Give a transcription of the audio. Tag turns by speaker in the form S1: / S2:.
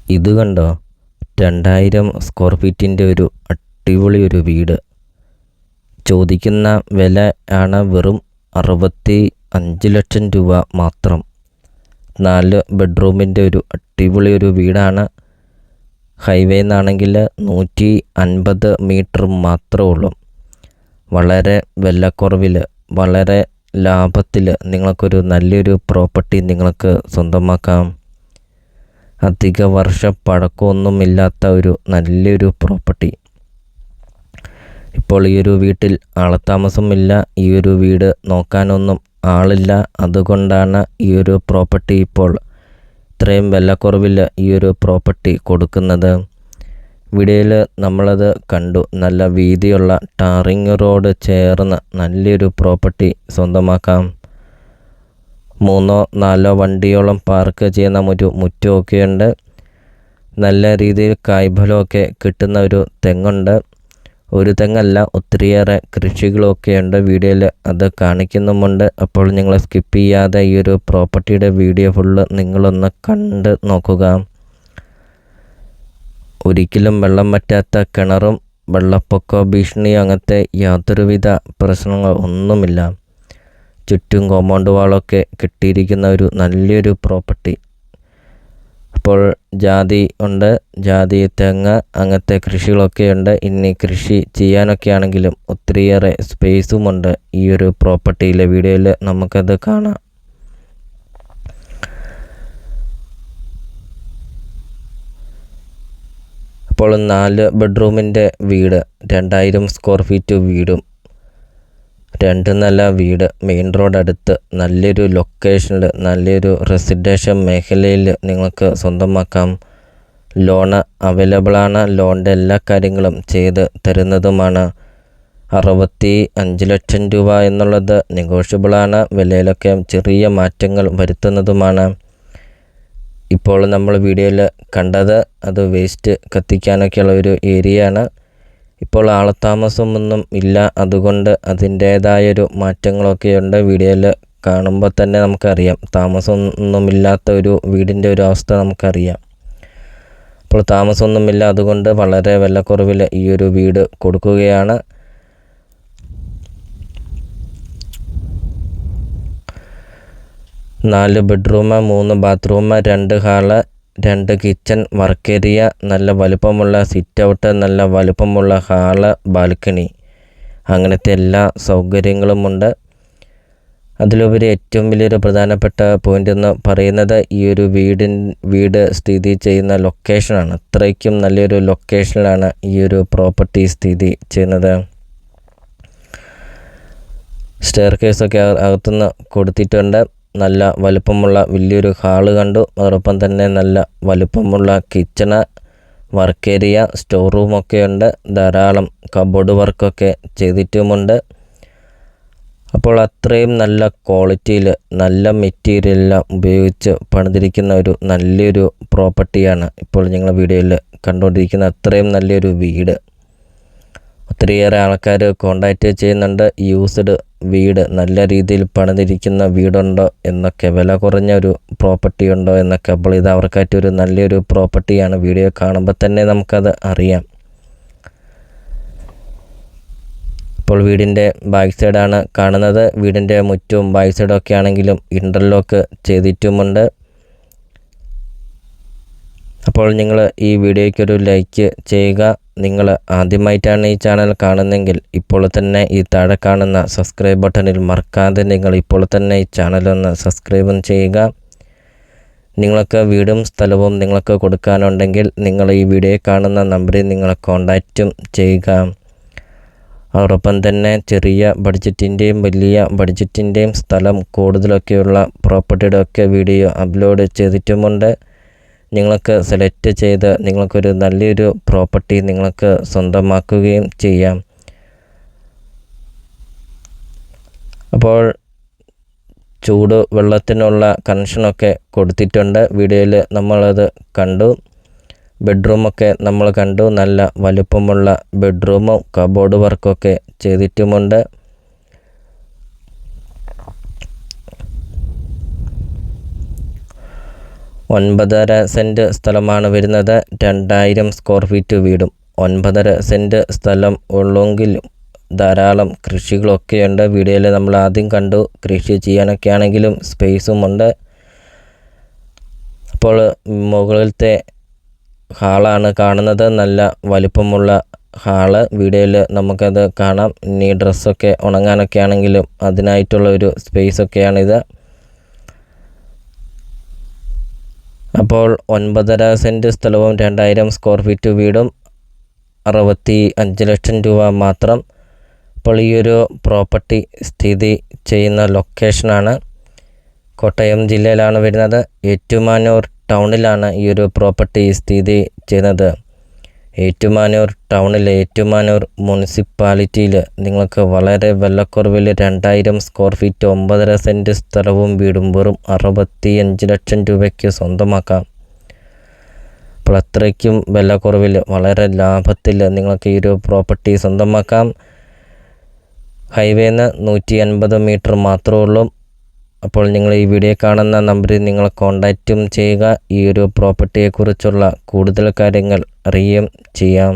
S1: ഇത് കണ്ടോ, 2000 സ്ക്വയർ ഫീറ്റിൻ്റെ ഒരു അടിപൊളി ഒരു വീട്. ചോദിക്കുന്ന വില ആണ് വെറും 65 ലക്ഷം രൂപ മാത്രം. 4 ബെഡ്റൂമിൻ്റെ ഒരു അടിപൊളി ഒരു വീടാണ്. ഹൈവേ നിന്നാണെങ്കിൽ 150 മീറ്റർ മാത്രമേ ഉള്ളൂ. വളരെ വിലക്കുറവിൽ, വളരെ ലാഭത്തിൽ നിങ്ങൾക്കൊരു നല്ലൊരു പ്രോപ്പർട്ടി നിങ്ങൾക്ക് സ്വന്തമാക്കാം. അധിക വർഷ പഴക്കമൊന്നുമില്ലാത്ത ഒരു നല്ലൊരു പ്രോപ്പർട്ടി. ഇപ്പോൾ ഈ ഒരു വീട്ടിൽ ആളത്താമസമില്ല. ഈ ഒരു വീട് നോക്കാനൊന്നും ആളില്ല. അതുകൊണ്ടാണ് ഈ ഒരു പ്രോപ്പർട്ടി ഇപ്പോൾ ഇത്രയും വിലക്കുറവിൽ ഈ ഒരു പ്രോപ്പർട്ടി കൊടുക്കുന്നത്. വീഡിയോയിൽ നമ്മളത് കണ്ടു. നല്ല വീതിയുള്ള ടാറിങ് റോഡ് ചേർന്ന് നല്ലൊരു പ്രോപ്പർട്ടി സ്വന്തമാക്കാം. 3-4 വണ്ടിയോളം പാർക്ക് ചെയ്യുന്ന ഒരു മുറ്റമൊക്കെയുണ്ട്. നല്ല രീതിയിൽ കായ്ഫലമൊക്കെ കിട്ടുന്ന ഒരു തെങ്ങുണ്ട്. ഒരു തെങ്ങല്ല, ഒത്തിരിയേറെ കൃഷികളൊക്കെയുണ്ട്. വീഡിയോയിൽ അത് കാണിക്കുന്നുമുണ്ട്. അപ്പോൾ നിങ്ങൾ സ്കിപ്പ് ചെയ്യാതെ ഈ ഒരു പ്രോപ്പർട്ടിയുടെ വീഡിയോ ഫുള്ള് നിങ്ങളൊന്ന് കണ്ട് നോക്കുക. ഒരിക്കലും വെള്ളം വറ്റാത്ത കിണറും വെള്ളപ്പൊക്ക ഭീഷണിയോ അങ്ങനത്തെ യാതൊരുവിധ പ്രശ്നങ്ങൾ ഒന്നുമില്ല. ചുറ്റും കോമ്പൗണ്ട് വാളൊക്കെ കെട്ടിയിരിക്കുന്ന ഒരു നല്ലൊരു പ്രോപ്പർട്ടി. അപ്പോൾ ജാതി ഉണ്ട്, ജാതി, തെങ്ങ് അങ്ങനത്തെ കൃഷികളൊക്കെ ഉണ്ട്. ഇനി കൃഷി ചെയ്യാനൊക്കെ ആണെങ്കിലും ഒത്തിരിയേറെ സ്പേസുമുണ്ട് ഈ ഒരു പ്രോപ്പർട്ടിയിലെ. വീഡിയോയിൽ നമുക്കത് കാണാം. അപ്പോൾ 4 ബെഡ്റൂമിൻ്റെ വീട്, 2000 സ്ക്വയർ ഫീറ്റ് വീടും, 2 നില വീട്, മെയിൻ റോഡ് അടുത്ത്, നല്ലൊരു ലൊക്കേഷനിൽ, നല്ലൊരു റെസിഡൻഷ്യൽ മേഖലയിൽ നിങ്ങൾക്ക് സ്വന്തമാക്കാം. ലോണ് അവൈലബിളാണ്. ലോണിൻ്റെ എല്ലാ കാര്യങ്ങളും ചെയ്ത് തരുന്നതുമാണ്. 65 ലക്ഷം രൂപ എന്നുള്ളത് നെഗോഷ്യബിളാണ്. വിലയിലൊക്കെ ചെറിയ മാറ്റങ്ങൾ വരുത്തുന്നതുമാണ്. ഇപ്പോൾ നമ്മൾ വീഡിയോയിൽ കണ്ടത് അത് വേസ്റ്റ് കത്തിക്കാനൊക്കെയുള്ള ഒരു ഏരിയയാണ്. ഇപ്പോൾ ആളത്താമസമൊന്നും ഇല്ല. അതുകൊണ്ട് അതിൻ്റേതായൊരു മാറ്റങ്ങളൊക്കെയുണ്ട്. വീഡിയോയിൽ കാണുമ്പോൾ തന്നെ നമുക്കറിയാം. താമസമൊന്നുമില്ലാത്ത ഒരു വീടിൻ്റെ ഒരു അവസ്ഥ നമുക്കറിയാം. അപ്പോൾ താമസമൊന്നുമില്ല. അതുകൊണ്ട് വളരെ വിലക്കുറവിൽ ഈ ഒരു വീട് കൊടുക്കുകയാണ്. നാല് bedroom, 3 bathroom, 2 hall, 2 kitchen, work area, നല്ല വലുപ്പമുള്ള സിറ്റ് ഔട്ട്, നല്ല വലുപ്പമുള്ള ഹാള്, ബാൽക്കണി, അങ്ങനത്തെ എല്ലാ സൗകര്യങ്ങളുമുണ്ട്. അതിലുപരി ഏറ്റവും വലിയൊരു പ്രധാനപ്പെട്ട പോയിൻ്റ് എന്ന് പറയുന്നത് ഈ ഒരു വീട് സ്ഥിതി ചെയ്യുന്ന ലൊക്കേഷനാണ്. അത്രയ്ക്കും നല്ലൊരു ലൊക്കേഷനിലാണ് ഈ ഒരു പ്രോപ്പർട്ടി സ്ഥിതി ചെയ്യുന്നത്. സ്റ്റെയർ കേസൊക്കെ അകത്തുനിന്ന് കൊടുത്തിട്ടുണ്ട്. നല്ല വലുപ്പമുള്ള വലിയൊരു ഹാള് കണ്ടു. അതോടൊപ്പം തന്നെ നല്ല വലുപ്പമുള്ള കിച്ചണ്, വർക്ക് ഏരിയ, സ്റ്റോർ റൂമൊക്കെ ഉണ്ട്. ധാരാളം കബോർഡ് വർക്കൊക്കെ ചെയ്തിട്ടുമുണ്ട്. അപ്പോൾ അത്രയും നല്ല ക്വാളിറ്റിയിൽ, നല്ല മെറ്റീരിയലെല്ലാം ഉപയോഗിച്ച് പണിതിരിക്കുന്ന ഒരു നല്ലൊരു പ്രോപ്പർട്ടിയാണ് ഇപ്പോൾ നിങ്ങൾ വീഡിയോയിൽ കണ്ടുകൊണ്ടിരിക്കുന്ന അത്രയും നല്ലൊരു വീട്. ഒത്തിരിയേറെ ആൾക്കാർ കോണ്ടാക്റ്റ് ചെയ്യുന്നുണ്ട്. യൂസ്ഡ് വീട്, നല്ല രീതിയിൽ പണിതിരിക്കുന്ന വീടുണ്ടോ എന്നൊക്കെ, വില കുറഞ്ഞ ഒരു പ്രോപ്പർട്ടി ഉണ്ടോ എന്നൊക്കെ. അപ്പോൾ ഇത് അവർക്കായിട്ടൊരു നല്ലൊരു പ്രോപ്പർട്ടിയാണ്. വീഡിയോ കാണുമ്പോൾ തന്നെ നമുക്കത് അറിയാം. ഇപ്പോൾ വീടിൻ്റെ ബാക്ക് സൈഡാണ് കാണുന്നത്. വീടിൻ്റെ മുറ്റവും ബാക്ക് സൈഡൊക്കെ ആണെങ്കിലും ഇൻ്റർലോക്ക് ചെയ്തിട്ടുമുണ്ട്. അപ്പോൾ നിങ്ങൾ ഈ വീഡിയോയ്ക്കൊരു ലൈക്ക് ചെയ്യുക. നിങ്ങൾ ആദ്യമായിട്ടാണ് ഈ ചാനൽ കാണുന്നതെങ്കിൽ ഇപ്പോൾ തന്നെ ഈ താഴെ കാണുന്ന സബ്സ്ക്രൈബ് ബട്ടണിൽ മറക്കാതെ നിങ്ങൾ ഇപ്പോൾ തന്നെ ഈ ചാനലൊന്ന് സബ്സ്ക്രൈബും ചെയ്യുക. നിങ്ങൾക്ക് വീടും സ്ഥലവും നിങ്ങൾക്ക് കൊടുക്കാനുണ്ടെങ്കിൽ നിങ്ങൾ ഈ വീഡിയോ കാണുന്ന നമ്പറിൽ നിങ്ങൾ കോണ്ടാക്റ്റും ചെയ്യുക. അതോടൊപ്പം തന്നെ ചെറിയ ബഡ്ജറ്റിൻ്റെയും വലിയ ബഡ്ജറ്റിൻ്റെയും സ്ഥലം കൂടുതലൊക്കെയുള്ള പ്രോപ്പർട്ടിയുടെ ഒക്കെ വീഡിയോ അപ്ലോഡ് ചെയ്തിട്ടുമുണ്ട്. നിങ്ങൾക്ക് സെലക്ട് ചെയ്ത് നിങ്ങൾക്കൊരു നല്ലൊരു പ്രോപ്പർട്ടി നിങ്ങൾക്ക് സ്വന്തമാക്കുകയും ചെയ്യാം. അപ്പോൾ ചൂട് വെള്ളത്തിനുള്ള കണക്ഷനൊക്കെ കൊടുത്തിട്ടുണ്ട്. വീഡിയോയിൽ നമ്മളത് കണ്ടു. ബെഡ്റൂമൊക്കെ നമ്മൾ കണ്ടു. നല്ല വലുപ്പമുള്ള ബെഡ്റൂമും കബോർഡ് വർക്കൊക്കെ ചെയ്തിട്ടുമുണ്ട്. 9.5 സെൻറ്റ് സ്ഥലമാണ് വരുന്നത്. 2000 സ്ക്വയർ ഫീറ്റ് വീടും. 9.5 സെൻറ്റ് സ്ഥലം ഉള്ളെങ്കിലും ധാരാളം കൃഷികളൊക്കെയുണ്ട്. വീഡിയോയിൽ നമ്മൾ ആദ്യം കണ്ടു. കൃഷി ചെയ്യാനൊക്കെ ആണെങ്കിലും സ്പേസും ഉണ്ട്. അപ്പോൾ മുകളിലത്തെ ഹാളാണ് കാണുന്നത്. നല്ല വലിപ്പമുള്ള ഹാള്. വീഡിയോയിൽ നമുക്കത് കാണാം. ഇനി ഡ്രസ്സൊക്കെ ഉണങ്ങാനൊക്കെ ആണെങ്കിലും അതിനായിട്ടുള്ള ഒരു സ്പേസൊക്കെയാണിത്. അപ്പോൾ 9.5 സെൻറ്റ് സ്ഥലവും 2000 സ്ക്വയർ ഫീറ്റ് വീടും 65 ലക്ഷം രൂപ മാത്രം. അപ്പോൾ ഈ ഒരു പ്രോപ്പർട്ടി സ്ഥിതി ചെയ്യുന്ന ലൊക്കേഷനാണ് കോട്ടയം ജില്ലയിലാണ് വരുന്നത്. ഏറ്റുമാനൂർ ടൗണിലാണ് ഈ ഒരു പ്രോപ്പർട്ടി സ്ഥിതി ചെയ്യുന്നത്. ഏറ്റുമാനൂർ ടൗണിൽ ഏറ്റുമാനൂർ മുനിസിപ്പാലിറ്റിയിൽ നിങ്ങൾക്ക് വളരെ വിലക്കുറവിൽ 2000 സ്ക്വയർ ഫീറ്റ് 9.5 സെൻറ്റ് സ്ഥലവും വീടും വെറും 65 ലക്ഷം രൂപയ്ക്ക് സ്വന്തമാക്കാം. അപ്പോൾ അത്രയ്ക്കും വിലക്കുറവിൽ വളരെ ലാഭത്തിൽ നിങ്ങൾക്ക് ഈ ഒരു പ്രോപ്പർട്ടി സ്വന്തമാക്കാം. ഹൈവേന്ന് 150 മീറ്റർ മാത്രമേ ഉള്ളൂ. അപ്പോൾ നിങ്ങൾ ഈ വീഡിയോ കാണുന്ന നമ്പറിൽ നിങ്ങൾ കോൺടാക്റ്റും ചെയ്യുക. ഈ ഒരു പ്രോപ്പർട്ടിയെക്കുറിച്ചുള്ള കൂടുതൽ കാര്യങ്ങൾ അറിയുകയും ചെയ്യാം.